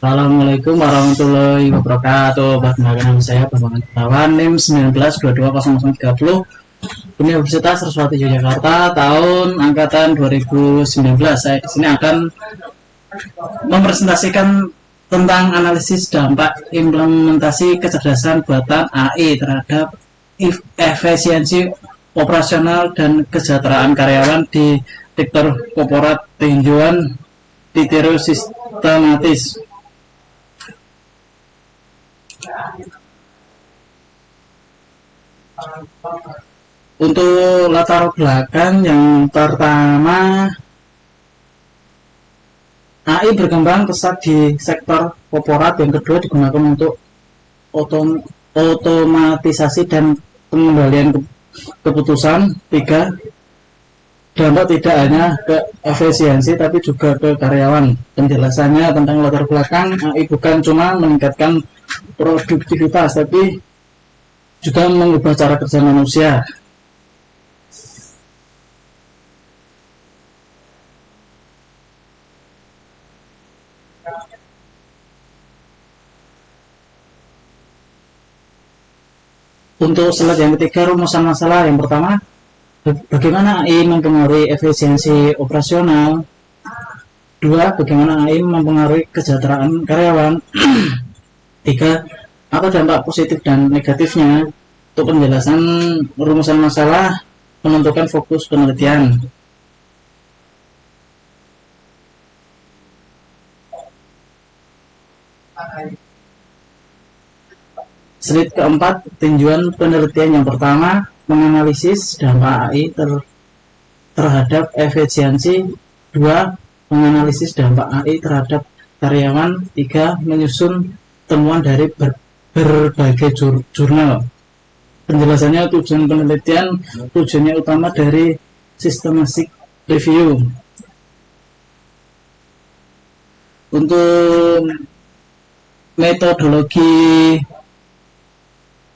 Assalamualaikum warahmatullahi wabarakatuh. Perkenalkan nama saya Bambang Gunawan, NIM 19220030, Universitas Saraswati Yogyakarta, tahun angkatan 2019. Saya di sini akan mempresentasikan tentang analisis dampak implementasi kecerdasan buatan AI terhadap efisiensi operasional dan kesejahteraan karyawan di sektor korporat tinjauan ditiru sistematis. Untuk latar belakang yang pertama, AI berkembang pesat di sektor korporat, yang kedua digunakan untuk otomatisasi dan pengembalian keputusan, tiga dampak tidak hanya ke efisiensi tapi juga ke karyawan. Penjelasannya tentang latar belakang AI bukan cuma meningkatkan produktivitas tapi juga mengubah cara kerja manusia. Untuk slide yang ketiga, rumusan masalah. Yang pertama, bagaimana AI mempengaruhi efisiensi operasional. Dua, bagaimana AI mempengaruhi kesejahteraan karyawan. Tiga, apa dampak positif dan negatifnya. Untuk penjelasan rumusan masalah, menentukan fokus penelitian. Slide keempat, tinjauan penelitian. Yang pertama, menganalisis dampak AI terhadap efisiensi. Dua, menganalisis dampak AI terhadap karyawan. Tiga, menyusun temuan dari berbagai jurnal. Penjelasannya, tujuan penelitian, tujuannya utama dari systematic review. Untuk metodologi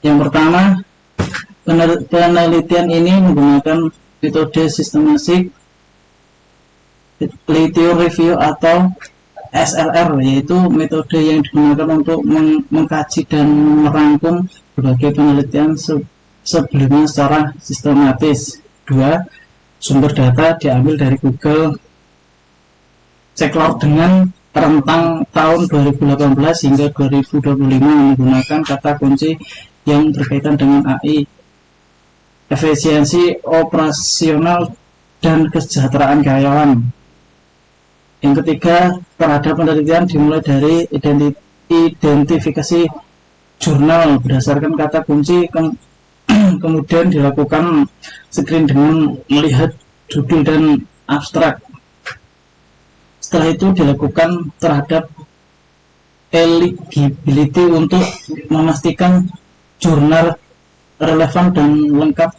yang pertama, penelitian ini menggunakan metode systematic review atau SLR, yaitu metode yang digunakan untuk mengkaji dan merangkum berbagai penelitian sebelumnya secara sistematis. Dua, sumber data diambil dari Google Scholar dengan rentang tahun 2018 hingga 2025 menggunakan kata kunci yang berkaitan dengan AI, efisiensi operasional, dan kesejahteraan karyawan. Yang ketiga, terhadap penelitian dimulai dari identifikasi jurnal berdasarkan kata kunci, kemudian dilakukan screen dengan melihat judul dan abstrak. Setelah itu dilakukan terhadap eligibility untuk memastikan jurnal relevan dan lengkap,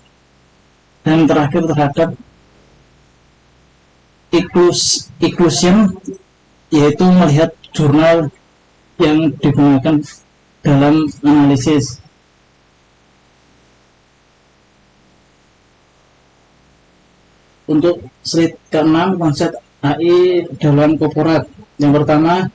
dan terakhir terhadap inclusion, yaitu melihat jurnal yang digunakan dalam analisis. Untuk slide ke-6, konsep AI dalam korporat. Yang pertama,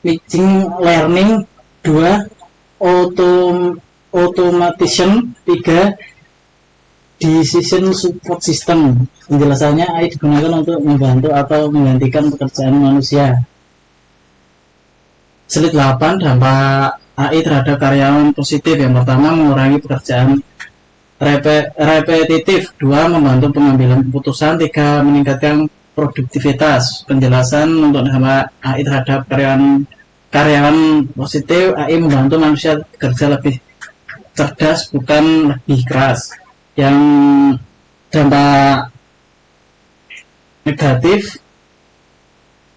machine learning. Dua, automation. Tiga, decision support system. Penjelasannya, AI digunakan untuk membantu atau menggantikan pekerjaan manusia. Slide 8, dampak AI terhadap karyawan positif. Yang pertama, mengurangi pekerjaan repetitif. Dua, membantu pengambilan keputusan. Tiga, meningkatkan produktivitas. Penjelasan untuk dampak AI terhadap karyawan positif. AI membantu manusia bekerja lebih cerdas, bukan lebih keras. Yang dampak negatif,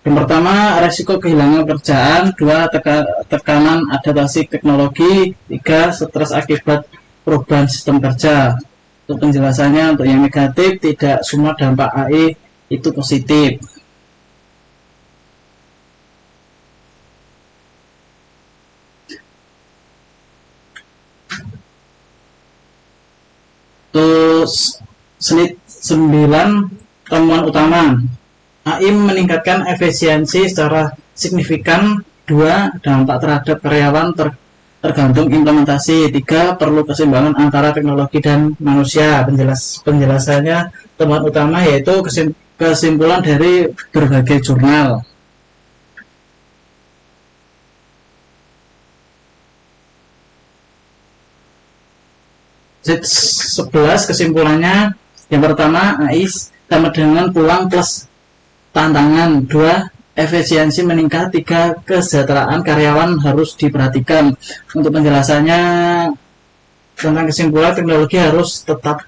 yang pertama, resiko kehilangan pekerjaan. Dua, tekanan adaptasi teknologi. Tiga, stres akibat perubahan sistem kerja. Untuk penjelasannya, untuk yang negatif, tidak semua dampak AI itu positif. Terus slide 9 temuan utama. AIM meningkatkan efisiensi secara signifikan. 2. Dampak terhadap karyawan tergantung implementasi. 3. Perlu keseimbangan antara teknologi dan manusia. Penjelasannya temuan utama yaitu kesimpulan dari berbagai jurnal. Sheet 11 kesimpulannya, yang pertama, AI sama dengan pulang plus tantangan. 2. Efisiensi meningkat. 3. Kesejahteraan karyawan harus diperhatikan. Untuk penjelasannya tentang kesimpulan, teknologi harus tetap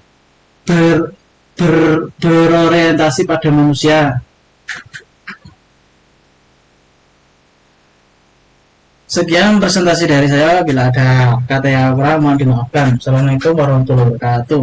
berorientasi pada manusia. Sekian presentasi dari saya. Bila ada kata yang kurang mohon dimaafkan. Assalamualaikum warahmatullahi wabarakatuh.